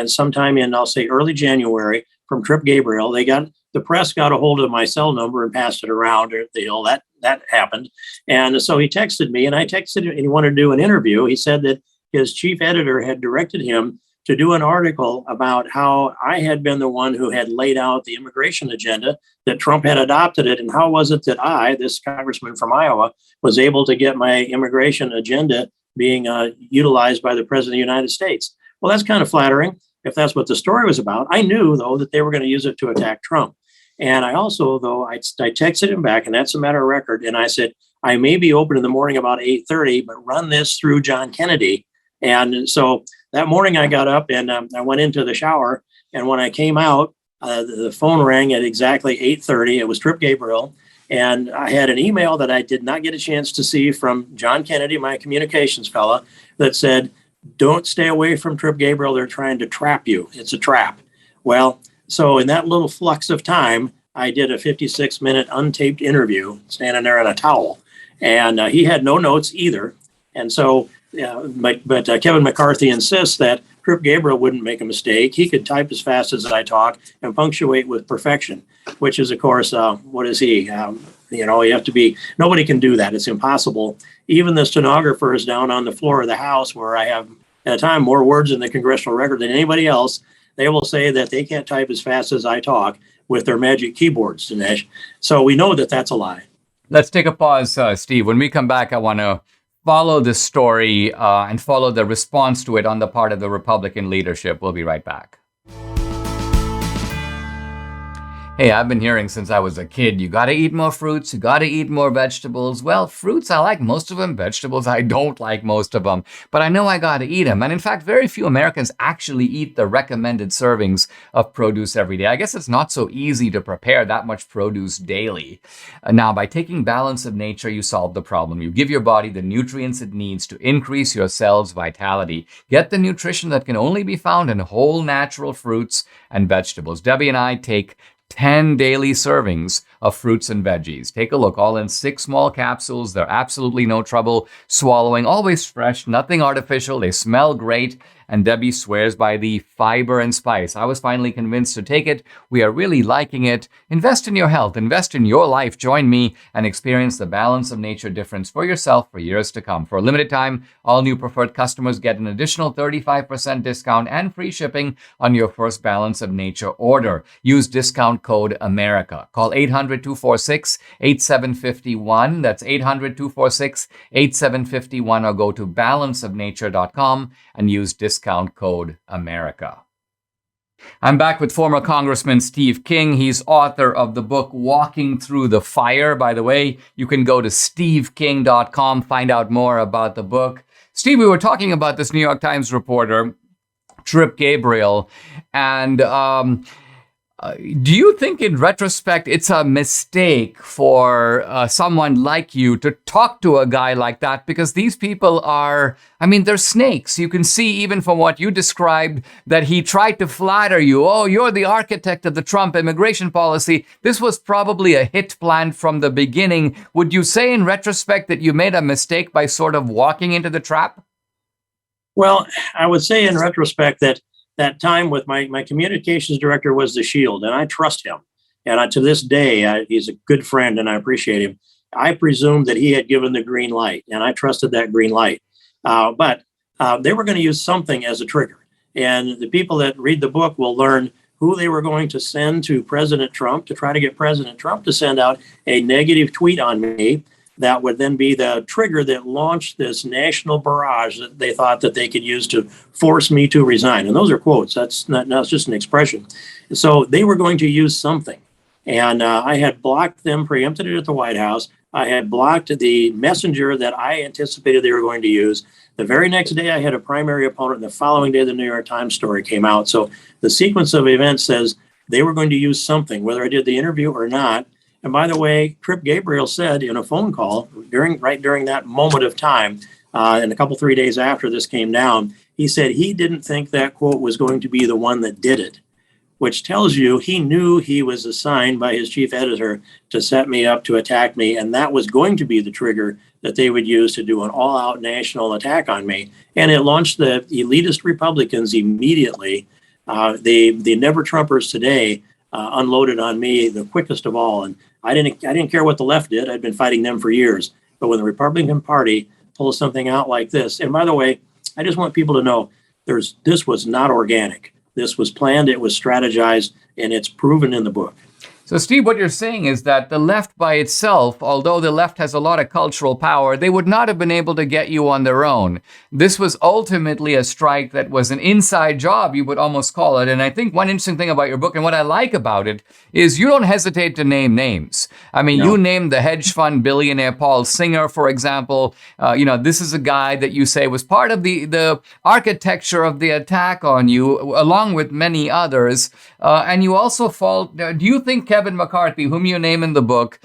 sometime in, I'll say, early January from Trip Gabriel. The press got a hold of my cell number and passed it around. That happened. And so he texted me, and I texted him, and he wanted to do an interview. He said that his chief editor had directed him to do an article about how I had been the one who had laid out the immigration agenda, that Trump had adopted it, and how was it that I, this congressman from Iowa, was able to get my immigration agenda being utilized by the president of the United States. Well, that's kind of flattering if that's what the story was about. I knew, though, that they were going to use it to attack Trump. And I also, though, I texted him back, and that's a matter of record. And I said, I may be open in the morning about 8:30, but run this through John Kennedy. And so that morning I got up and I went into the shower. And when I came out, the phone rang at exactly 8:30. It was Trip Gabriel. And I had an email that I did not get a chance to see from John Kennedy, my communications fella, that said, don't stay away from Trip Gabriel. They're trying to trap you. It's a trap. Well, so in that little flux of time, I did a 56-minute untaped interview standing there in a towel. And he had no notes either. And so, but Kevin McCarthy insists that Trip Gabriel wouldn't make a mistake. He could type as fast as I talk and punctuate with perfection, which is, of course, what is he? You have to be, nobody can do that. It's impossible. Even the stenographers down on the floor of the House, where I have at a time more words in the congressional record than anybody else, they will say that they can't type as fast as I talk with their magic keyboards, Dinesh. So we know that that's a lie. Let's take a pause, Steve. When we come back, I want to follow this story and follow the response to it on the part of the Republican leadership. We'll be right back. Hey, I've been hearing since I was a kid, you got to eat more fruits, you got to eat more vegetables. Well, fruits, I like most of them. Vegetables, I don't like most of them. But I know I got to eat them. And in fact, very few Americans actually eat the recommended servings of produce every day. I guess it's not so easy to prepare that much produce daily. Now, by taking Balance of Nature, you solve the problem. You give your body the nutrients it needs to increase your cells' vitality. Get the nutrition that can only be found in whole natural fruits and vegetables. Debbie and I take 10 daily servings of fruits and veggies. Take a look, all in 6 small capsules. They're absolutely no trouble swallowing, always fresh, nothing artificial. They smell great. And Debbie swears by the fiber and spice. I was finally convinced to take it. We are really liking it. Invest in your health. Invest in your life. Join me and experience the Balance of Nature difference for yourself for years to come. For a limited time, all new preferred customers get an additional 35% discount and free shipping on your first Balance of Nature order. Use discount code AMERICA. Call 800-246-8751. That's 800-246-8751, or go to balanceofnature.com and use discount code AMERICA. I'm back with former Congressman Steve King. He's author of the book Walking Through the Fire. By the way, you can go to steveking.com, find out more about the book. Steve, we were talking about this New York Times reporter, Trip Gabriel, and do you think in retrospect it's a mistake for someone like you to talk to a guy like that? Because these people are, they're snakes. You can see even from what you described that he tried to flatter you. Oh, you're the architect of the Trump immigration policy. This was probably a hit plan from the beginning. Would you say in retrospect that you made a mistake by sort of walking into the trap? Well, I would say in retrospect that time with my communications director was the shield, and I trust him. And to this day, he's a good friend, and I appreciate him. I presumed that he had given the green light, and I trusted that green light. But they were going to use something as a trigger. And the people that read the book will learn who they were going to send to President Trump to try to get President Trump to send out a negative tweet on me that would then be the trigger that launched this national barrage that they thought that they could use to force me to resign. And those are quotes. That's just an expression. So they were going to use something. And I had blocked them, preempted it at the White House. I had blocked the messenger that I anticipated they were going to use. The very next day, I had a primary opponent. And the following day, the New York Times story came out. So the sequence of events says they were going to use something, whether I did the interview or not. And by the way, Trip Gabriel said in a phone call during that moment of time, and a couple, 3 days after this came down, he said he didn't think that quote was going to be the one that did it, which tells you he knew he was assigned by his chief editor to set me up to attack me. And that was going to be the trigger that they would use to do an all-out national attack on me. And it launched the elitist Republicans immediately The Never Trumpers today unloaded on me the quickest of all, and I didn't care what the left did. I'd been fighting them for years. But when the Republican Party pulls something out like this, and by the way, I just want people to know this was not organic. This was planned, it was strategized, and it's proven in the book. So, Steve, what you're saying is that the left by itself, although the left has a lot of cultural power, they would not have been able to get you on their own. This was ultimately a strike that was an inside job, you would almost call it. And I think one interesting thing about your book and what I like about it is you don't hesitate to name names. I mean, You named the hedge fund billionaire Paul Singer, for example. This is a guy that you say was part of the architecture of the attack on you, along with many others. And you also do you think Kevin McCarthy, whom you name in the book,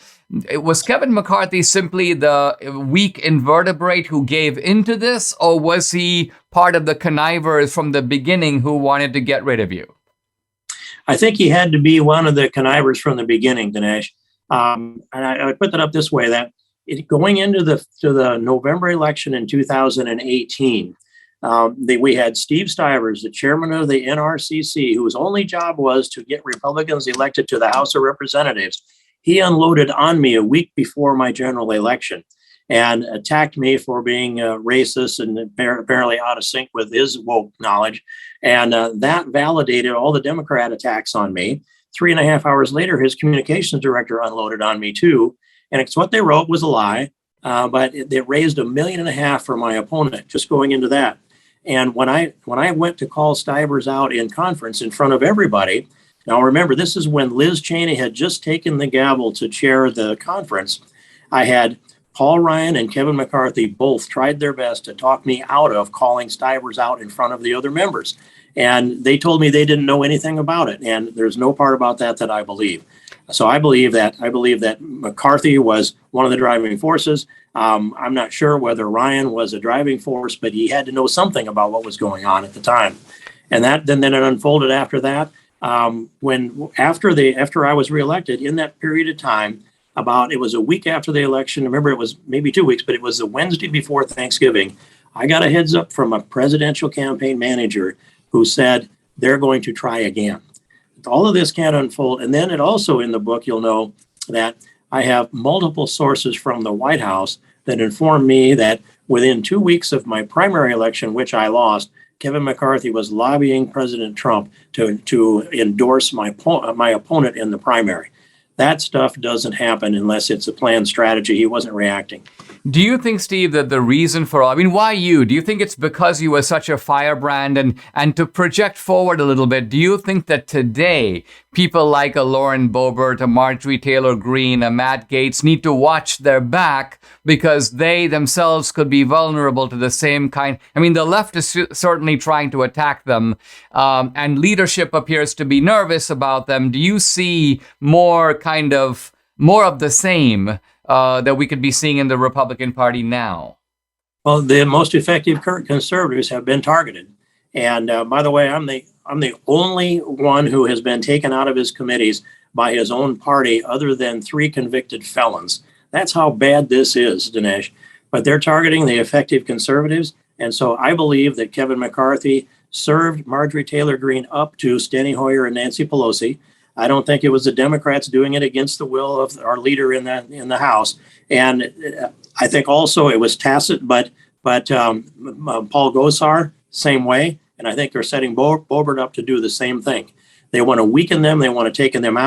was Kevin McCarthy simply the weak invertebrate who gave into this, or was he part of the connivers from the beginning who wanted to get rid of you? I think he had to be one of the connivers from the beginning, Dinesh. And I put that up this way, that going into the November election in 2018, we had Steve Stivers, the chairman of the NRCC, whose only job was to get Republicans elected to the House of Representatives. He unloaded on me a week before my general election and attacked me for being racist and apparently out of sync with his woke knowledge. And that validated all the Democrat attacks on me. 3.5 hours later, his communications director unloaded on me too. And it's what they wrote was a lie, but it raised $1.5 million for my opponent just going into that. And when I went to call Stivers out in conference in front of everybody, now remember, this is when Liz Cheney had just taken the gavel to chair the conference. I had Paul Ryan and Kevin McCarthy both tried their best to talk me out of calling Stivers out in front of the other members. And they told me they didn't know anything about it. And there's no part about that I believe. So I believe that McCarthy was one of the driving forces. I'm not sure whether Ryan was a driving force, but he had to know something about what was going on at the time. And then it unfolded after that. After I was reelected, in that period of time, it was a week after the election. Remember, it was maybe 2 weeks, but it was the Wednesday before Thanksgiving. I got a heads up from a presidential campaign manager who said they're going to try again. All of this can't unfold. And then it also, in the book, you'll know that I have multiple sources from the White House that informed me that within 2 weeks of my primary election, which I lost, Kevin McCarthy was lobbying President Trump to endorse my opponent in the primary. That stuff doesn't happen unless it's a planned strategy. He wasn't reacting. Do you think, Steve, that the reason for why you? Do you think it's because you were such a firebrand? And to project forward a little bit, do you think that today people like a Lauren Boebert, a Marjorie Taylor Greene, a Matt Gaetz need to watch their back because they themselves could be vulnerable to the same kind? I mean, the left is certainly trying to attack them, and leadership appears to be nervous about them. Do you see more of the same that we could be seeing in the Republican Party now? Well, the most effective conservatives have been targeted. And by the way, I'm the only one who has been taken out of his committees by his own party other than 3 convicted felons. That's how bad this is, Dinesh. But they're targeting the effective conservatives. And so I believe that Kevin McCarthy served Marjorie Taylor Greene up to Steny Hoyer and Nancy Pelosi. I don't think it was the Democrats doing it against the will of our leader in the House. And I think also it was tacit, but Paul Gosar, same way. And I think they're setting Boebert up to do the same thing. They want to weaken them. They want to take them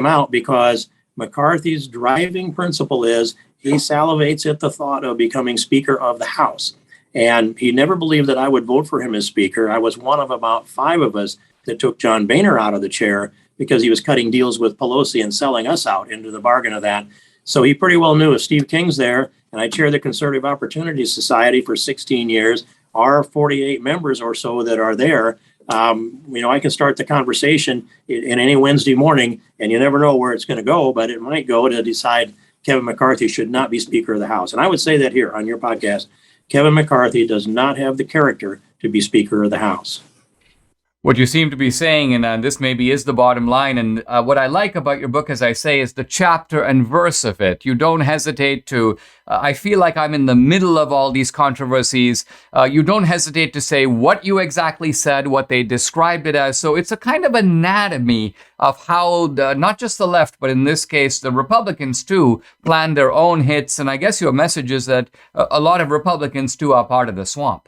out because McCarthy's driving principle is he salivates at the thought of becoming Speaker of the House. And he never believed that I would vote for him as Speaker. I was one of about 5 of us that took John Boehner out of the chair because he was cutting deals with Pelosi and selling us out into the bargain of that. So he pretty well knew if Steve King's there, and I chair the Conservative Opportunity Society for 16 years, our 48 members or so that are there, I can start the conversation in any Wednesday morning, and you never know where it's going to go, but it might go to decide Kevin McCarthy should not be Speaker of the House. And I would say that here on your podcast, Kevin McCarthy does not have the character to be Speaker of the House. What you seem to be saying, and this maybe is the bottom line, and what I like about your book, as I say, is the chapter and verse of it. You don't hesitate to, I feel like I'm in the middle of all these controversies. You don't hesitate to say what you exactly said, what they described it as. So it's a kind of anatomy of how not just the left, but in this case, the Republicans too, plan their own hits. And I guess your message is that a lot of Republicans too are part of the swamp.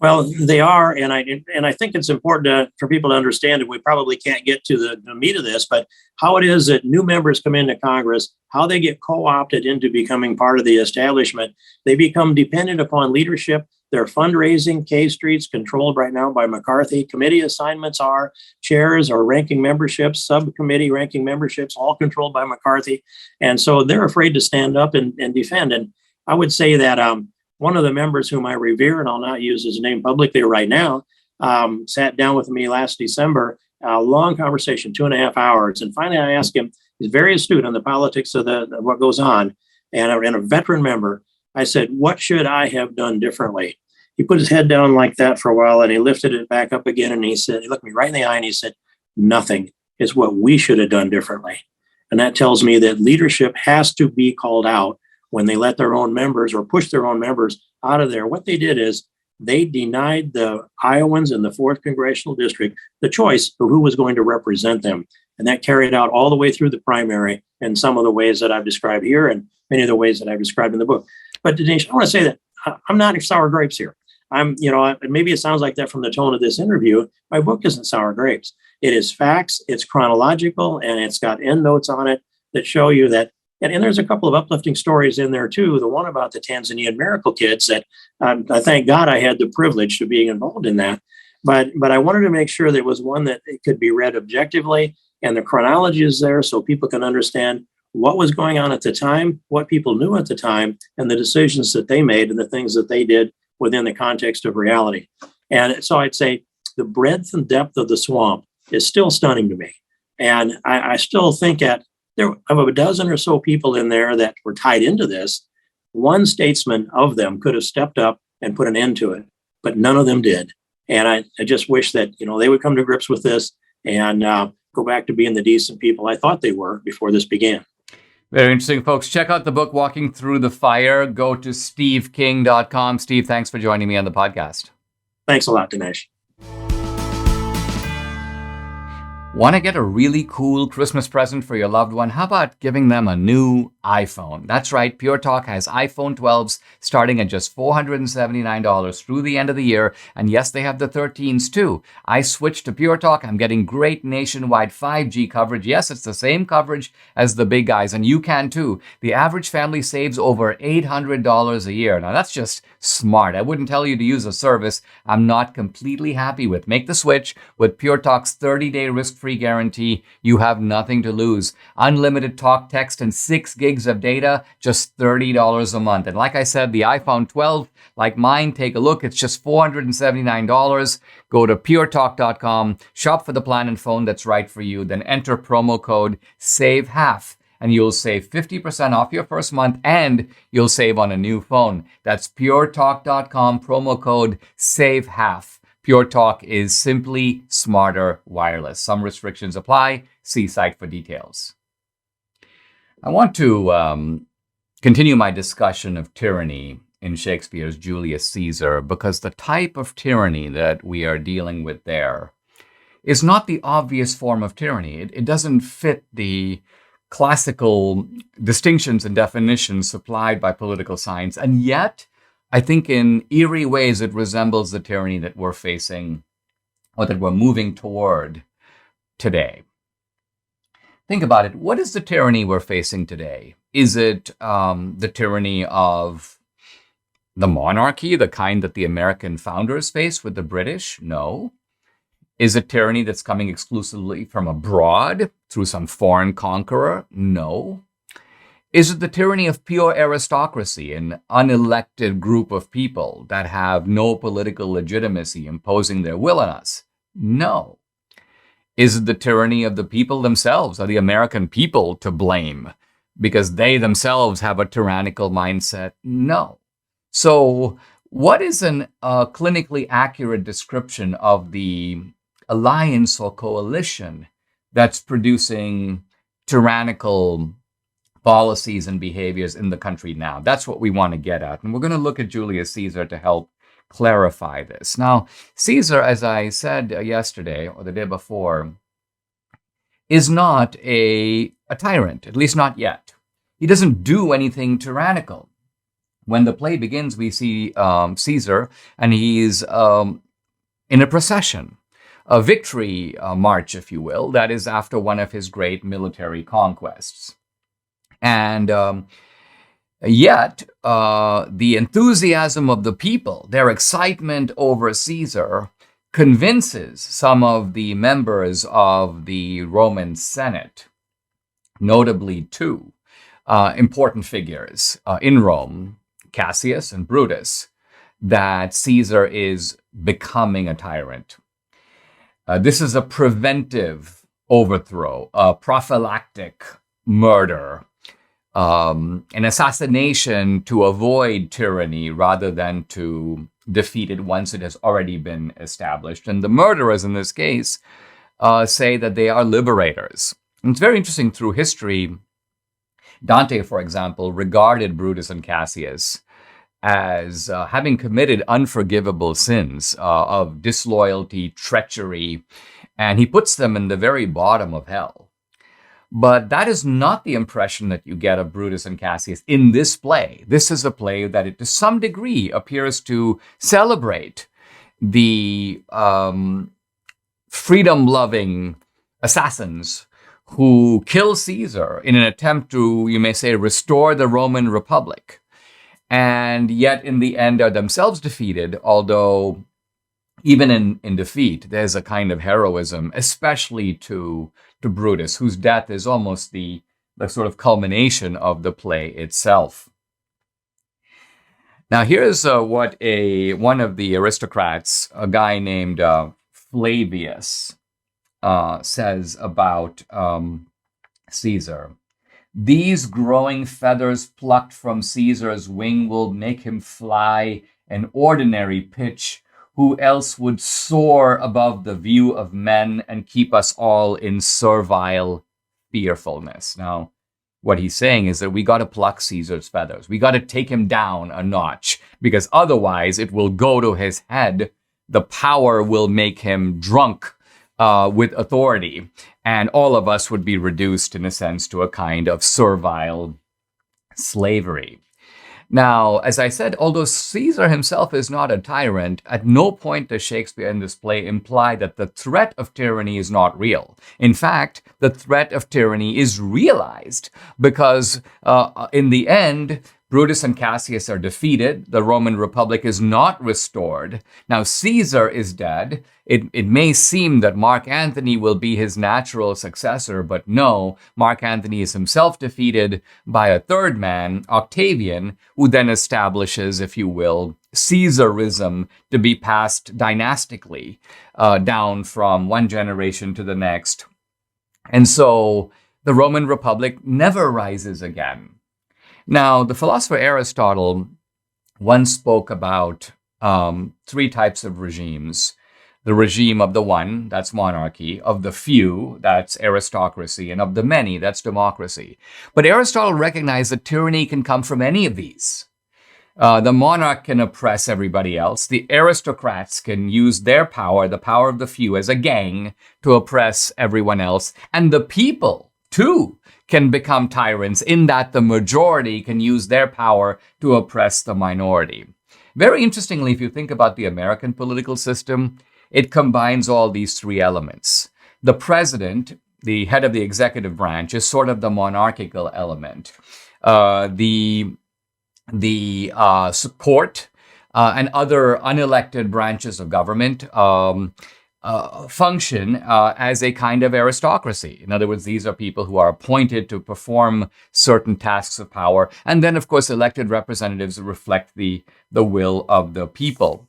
Well, they are, and I think it's important for people to understand, and we probably can't get to the meat of this, but how it is that new members come into Congress, how they get co-opted into becoming part of the establishment. They become dependent upon leadership. Their fundraising, K Street's controlled right now by McCarthy. Committee assignments are chairs or ranking memberships, subcommittee ranking memberships, all controlled by McCarthy. And so they're afraid to stand up and defend. And I would say that one of the members whom I revere, and I'll not use his name publicly right now, sat down with me last December, a long conversation, 2.5 hours. And finally, I asked him, he's very astute on the politics of what goes on, and a veteran member. I said, what should I have done differently? He put his head down like that for a while, and he lifted it back up again. And he said, he looked me right in the eye and he said, nothing is what we should have done differently. And that tells me that leadership has to be called out when they let their own members or push their own members out of there. What they did is they denied the Iowans in the 4th Congressional District the choice of who was going to represent them. And that carried out all the way through the primary in some of the ways that I've described here and many of the ways that I've described in the book. But Dinesh, I want to say that I'm not sour grapes here. Maybe it sounds like that from the tone of this interview. My book isn't sour grapes. It is facts, it's chronological, and it's got endnotes on it that show you that. And there's a couple of uplifting stories in there too. The one about the Tanzanian miracle kids that I thank God I had the privilege to being involved in that. But I wanted to make sure there was one that it could be read objectively, and the chronology is there so people can understand what was going on at the time, what people knew at the time, and the decisions that they made and the things that they did within the context of reality. And so I'd say the breadth and depth of the swamp is still stunning to me. And I still think there of a dozen or so people in there that were tied into this, one statesman of them could have stepped up and put an end to it, but none of them did. And I just wish that, they would come to grips with this and go back to being the decent people I thought they were before this began. Very interesting, folks. Check out the book, Walking Through the Fire. Go to steveking.com. Steve, thanks for joining me on the podcast. Thanks a lot, Dinesh. Want to get a really cool Christmas present for your loved one? How about giving them a new iPhone? That's right. Pure Talk has iPhone 12s starting at just $479 through the end of the year. And yes, they have the 13s too. I switched to Pure Talk. I'm getting great nationwide 5G coverage. Yes, it's the same coverage as the big guys, and you can too. The average family saves over $800 a year. Now, that's just smart. I wouldn't tell you to use a service I'm not completely happy with. Make the switch with Pure Talk's 30-day risk-free guarantee. You have nothing to lose. Unlimited talk, text, and 6 gigs of data, just $30 a month. And like I said, the iPhone 12, like mine, take a look. It's just $479. Go to puretalk.com, shop for the plan and phone that's right for you, then enter promo code SAVEHALF. And you'll save 50% off your first month, and you'll save on a new phone. That's puretalk.com, promo code SAVEHALF. Pure Talk is simply smarter wireless. Some restrictions apply. See site for details. I want to continue my discussion of tyranny in Shakespeare's Julius Caesar, because the type of tyranny that we are dealing with there is not the obvious form of tyranny. It doesn't fit the classical distinctions and definitions supplied by political science. And yet, I think in eerie ways, it resembles the tyranny that we're facing or that we're moving toward today. Think about it. What is the tyranny we're facing today? Is it the tyranny of the monarchy, the kind that the American founders faced with the British? No. Is it tyranny that's coming exclusively from abroad through some foreign conqueror? No. Is it the tyranny of pure aristocracy, an unelected group of people that have no political legitimacy imposing their will on us? No. Is it the tyranny of the people themselves? Are the American people to blame because they themselves have a tyrannical mindset? No. So what is a clinically accurate description of the alliance or coalition that's producing tyrannical policies and behaviors in the country now. That's what we want to get at. And we're going to look at Julius Caesar to help clarify this. Now, Caesar, as I said yesterday or the day before, is not a tyrant, at least not yet. He doesn't do anything tyrannical. When the play begins, we see Caesar, and he's in a procession, a victory march, if you will, that is after one of his great military conquests. And yet, the enthusiasm of the people, their excitement over Caesar, convinces some of the members of the Roman Senate, notably two important figures in Rome, Cassius and Brutus, that Caesar is becoming a tyrant. This is a preventive overthrow, a prophylactic murder, an assassination to avoid tyranny rather than to defeat it once it has already been established. And the murderers in this case say that they are liberators. And it's very interesting through history. Dante, for example, regarded Brutus and Cassius as having committed unforgivable sins of disloyalty, treachery, and he puts them in the very bottom of hell. But that is not the impression that you get of Brutus and Cassius in this play. This is a play that, to some degree, appears to celebrate the freedom-loving assassins who kill Caesar in an attempt to, you may say, restore the Roman Republic, and yet in the end are themselves defeated, although even in defeat, there's a kind of heroism, especially to Brutus, whose death is almost the sort of culmination of the play itself. Now, here's what one of the aristocrats, a guy named Flavius, says about Caesar. These growing feathers plucked from Caesar's wing will make him fly an ordinary pitch, who else would soar above the view of men and keep us all in servile fearfulness. Now, what he's saying is that we got to pluck Caesar's feathers. We got to take him down a notch, because otherwise it will go to his head. The power will make him drunk with authority, and all of us would be reduced, in a sense, to a kind of servile slavery. Now, as I said, although Caesar himself is not a tyrant, at no point does Shakespeare in this play imply that the threat of tyranny is not real. In fact, the threat of tyranny is realized because in the end, Brutus and Cassius are defeated. The Roman Republic is not restored. Now, Caesar is dead. It may seem that Mark Antony will be his natural successor, but no, Mark Antony is himself defeated by a third man, Octavian, who then establishes, if you will, Caesarism to be passed dynastically down from one generation to the next. And so the Roman Republic never rises again. Now, the philosopher Aristotle once spoke about three types of regimes. The regime of the one, that's monarchy, of the few, that's aristocracy, and of the many, that's democracy. But Aristotle recognized that tyranny can come from any of these. The monarch can oppress everybody else. The aristocrats can use their power, the power of the few, as a gang to oppress everyone else. And the people, too, can become tyrants in that the majority can use their power to oppress the minority. Very interestingly, if you think about the American political system, it combines all these three elements. The president, the head of the executive branch, is sort of the monarchical element. The court and other unelected branches of government function as a kind of aristocracy. In other words, these are people who are appointed to perform certain tasks of power. And then, of course, elected representatives reflect the will of the people.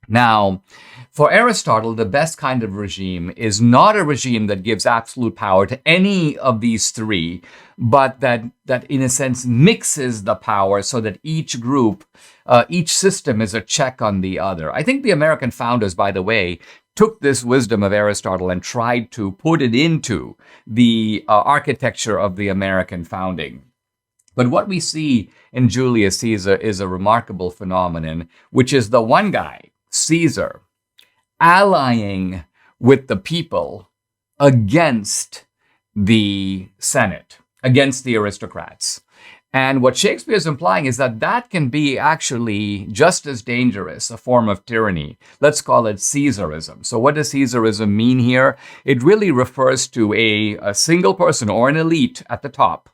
Now, for Aristotle, the best kind of regime is not a regime that gives absolute power to any of these three, but that in a sense mixes the power so that each group, each system is a check on the other. I think the American founders, by the way, took this wisdom of Aristotle and tried to put it into the architecture of the American founding. But what we see in Julius Caesar is a remarkable phenomenon, which is the one guy, Caesar, allying with the people against the Senate, against the aristocrats. And what Shakespeare is implying is that that can be actually just as dangerous a form of tyranny. Let's call it Caesarism. So what does Caesarism mean here? It really refers to a single person or an elite at the top.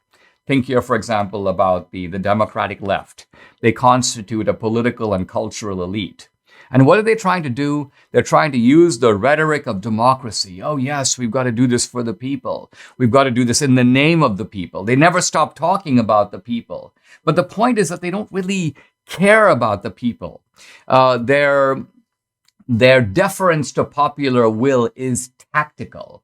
Think here, for example, about the democratic left. They constitute a political and cultural elite. And what are they trying to do? They're trying to use the rhetoric of democracy. Oh, yes, we've got to do this for the people. We've got to do this in the name of the people. They never stop talking about the people. But the point is that they don't really care about the people. Their deference to popular will is tactical.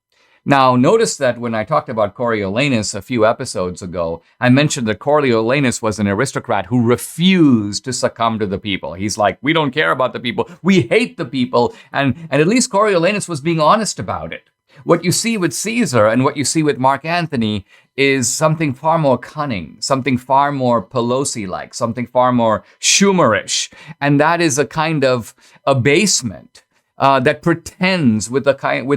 Now, notice that when I talked about Coriolanus a few episodes ago, I mentioned that Coriolanus was an aristocrat who refused to succumb to the people. He's like, we don't care about the people. We hate the people. And at least Coriolanus was being honest about it. What you see with Caesar and what you see with Mark Antony is something far more cunning, something far more Pelosi-like, something far more Schumerish. And that is a kind of abasement that pretends with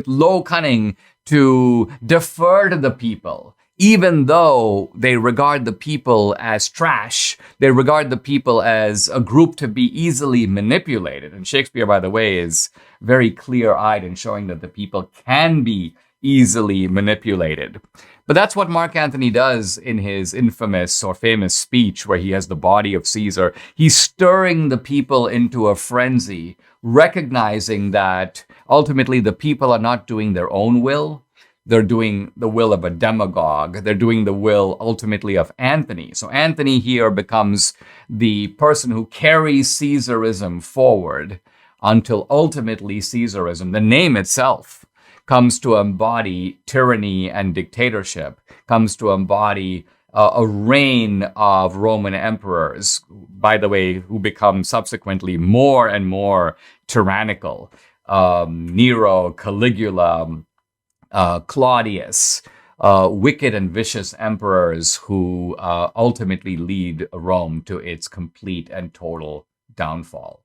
low cunning to defer to the people, even though they regard the people as trash. They regard the people as a group to be easily manipulated. And Shakespeare, by the way, is very clear-eyed in showing that the people can be easily manipulated. But that's what Mark Antony does in his infamous or famous speech where he has the body of Caesar. He's stirring the people into a frenzy, recognizing that ultimately the people are not doing their own will. They're doing the will of a demagogue. They're doing the will ultimately of Antony. So Antony here becomes the person who carries Caesarism forward until ultimately Caesarism, the name itself, comes to embody tyranny and dictatorship, comes to embody a reign of Roman emperors, by the way, who become subsequently more and more tyrannical. Nero, Caligula, Claudius, wicked and vicious emperors who ultimately lead Rome to its complete and total downfall.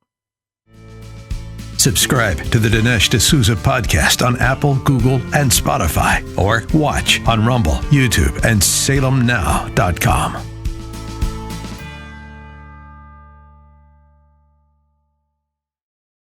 Subscribe to the Dinesh D'Souza podcast on Apple, Google, and Spotify, or watch on Rumble, YouTube, and SalemNow.com.